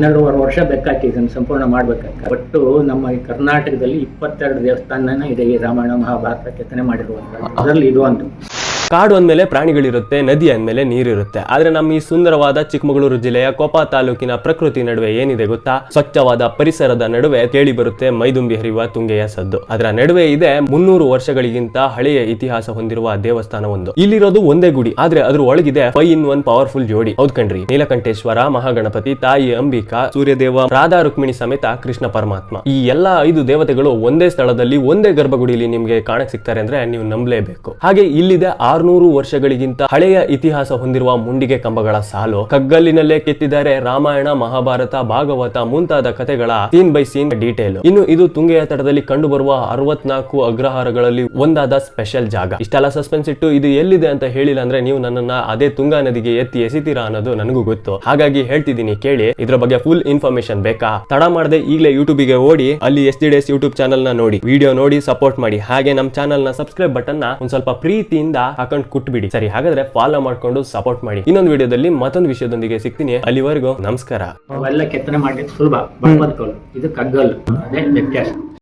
12.5 ವರ್ಷ ಬೇಕಾಯ್ತು ಇದನ್ನು ಸಂಪೂರ್ಣ ಮಾಡ್ಬೇಕಾಯ್ತು. ಒಟ್ಟು ನಮ್ಮ ಈ ಕರ್ನಾಟಕದಲ್ಲಿ 22 ದೇವಸ್ಥಾನ ಇದೆ ಈ ರಾಮಾಯಣ ಮಹಾಭಾರತ ಕೆತ್ತನೆ ಮಾಡಿರುವಂಥದ್ದು. ಅದರಲ್ಲಿ ಇದು ಒಂದು. ಕಾಡು ಅಂದಮೇಲೆ ಪ್ರಾಣಿಗಳಿರುತ್ತೆ, ನದಿ ಅಂದಮೇಲೆ ನೀರಿರುತ್ತೆ. ಆದ್ರೆ ನಮ್ಮ ಈ ಸುಂದರವಾದ ಚಿಕ್ಕಮಗಳೂರು ಜಿಲ್ಲೆಯ ಕೊಪ್ಪ ತಾಲೂಕಿನ ಪ್ರಕೃತಿ ನಡುವೆ ಏನಿದೆ ಗೊತ್ತಾ? ಸ್ವಚ್ಛವಾದ ಪರಿಸರದ ನಡುವೆ ಕೇಳಿ ಬರುತ್ತೆ ಮೈದುಂಬಿ ಹರಿಯುವ ತುಂಗೆಯ ಸದ್ದು. ಅದರ ನಡುವೆ ಇದೆ 300 ವರ್ಷಗಳಿಗಿಂತ ಹಳೆಯ ಇತಿಹಾಸ ಹೊಂದಿರುವ ದೇವಸ್ಥಾನ ಒಂದು. ಇಲ್ಲಿರೋದು ಒಂದೇ ಗುಡಿ, ಆದ್ರೆ ಅದ್ರ ಒಳಗಿದೆ 5 in 1 ಪವರ್ಫುಲ್ ಜೋಡಿ. ಹೌದ್ ಕಣ್ರಿ, ನೀಲಕಂಠೇಶ್ವರ, ಮಹಾಗಣಪತಿ, ತಾಯಿ ಅಂಬಿಕಾ, ಸೂರ್ಯದೇವ, ರಾಧಾ ರುಕ್ಮಿಣಿ ಸಮೇತ ಕೃಷ್ಣ ಪರಮಾತ್ಮ. ಈ ಎಲ್ಲಾ 5 ದೇವತೆಗಳು ಒಂದೇ ಸ್ಥಳದಲ್ಲಿ ಒಂದೇ ಗರ್ಭಗುಡಿಯಲ್ಲಿ ನಿಮ್ಗೆ ಕಾಣಕ್ ಸಿಗ್ತಾರೆ ಅಂದ್ರೆ ನೀವು ನಂಬಲೇಬೇಕು. ಹಾಗೆ ಇಲ್ಲಿದೆ 600 ವರ್ಷಗಳಿಗಿಂತ ಹಳೆಯ ಇತಿಹಾಸ ಹೊಂದಿರುವ ಮುಂಡಿಗೆ ಕಂಬಗಳ ಸಾಲು. ಕಗ್ಗಲ್ಲಿನಲ್ಲೇ ಕೆತ್ತಿದ್ದಾರೆ ರಾಮಾಯಣ, ಮಹಾಭಾರತ, ಭಾಗವತ ಮುಂತಾದ ಕಥೆಗಳ ಸೀನ್ ಬೈ ಸೀನ್ ಡೀಟೇಲ್. ಇನ್ನು ಇದು ತುಂಗೆಯ ತಟದಲ್ಲಿ ಕಂಡುಬರುವ 64 ಅಗ್ರಹಾರಗಳಲ್ಲಿ ಒಂದಾದ ಸ್ಪೆಷಲ್ ಜಾಗ. ಇಷ್ಟೆಲ್ಲ ಸಸ್ಪೆನ್ಸ್ ಇಟ್ಟು ಇದು ಎಲ್ಲಿದೆ ಅಂತ ಹೇಳಿಲ್ಲ ಅಂದ್ರೆ ನೀವು ನನ್ನನ್ನ ಅದೇ ತುಂಗಾ ನದಿಗೆ ಎತ್ತಿ ಎಸಿತೀರಾ ಅನ್ನೋದು ನನಗೂ ಗೊತ್ತು. ಹಾಗಾಗಿ ಹೇಳ್ತಿದ್ದೀನಿ ಕೇಳಿ. ಇದ್ರ ಬಗ್ಗೆ ಫುಲ್ ಇನ್ಫಾರ್ಮೇಶನ್ ಬೇಕಾ? ತಡ ಮಾಡದೆ ಈಗಲೇ ಯೂಟ್ಯೂಬ್ಗೆ ಓಡಿ ಅಲ್ಲಿ SDDS ಯೂಟ್ಯೂಬ್ ಚಾನಲ್ ನ ನೋಡಿ, ವಿಡಿಯೋ ನೋಡಿ ಸಪೋರ್ಟ್ ಮಾಡಿ. ಹಾಗೆ ನಮ್ಮ ಚಾನಲ್ ನ ಸಬ್ಸ್ಕ್ರೈಬ್ ಬಟನ್ ನ ಒಂದ್ ಸ್ವಲ್ಪ ಪ್ರೀತಿಯಿಂದ ಹಾಕೊಂಡು ಕುಟ್ಬಿಡಿ. ಸರಿ, ಹಾಗಾದ್ರೆ ಫಾಲೋ ಮಾಡ್ಕೊಂಡು ಸಪೋರ್ಟ್ ಮಾಡಿ. ಇನ್ನೊಂದು ವಿಡಿಯೋದಲ್ಲಿ ಮತ್ತೊಂದು ವಿಷಯದೊಂದಿಗೆ ಸಿಗ್ತೀನಿ. ಅಲ್ಲಿವರೆಗೂ ನಮಸ್ಕಾರ. ಅವೆಲ್ಲ ಕೆತ್ತನೆ ಮಾಡ್ಲಿಕ್ಕೆ ಸುಲಭ, ಇದು ಕಗ್ಗಲ್ಲು, ಅದೇ ವ್ಯತ್ಯಾಸ.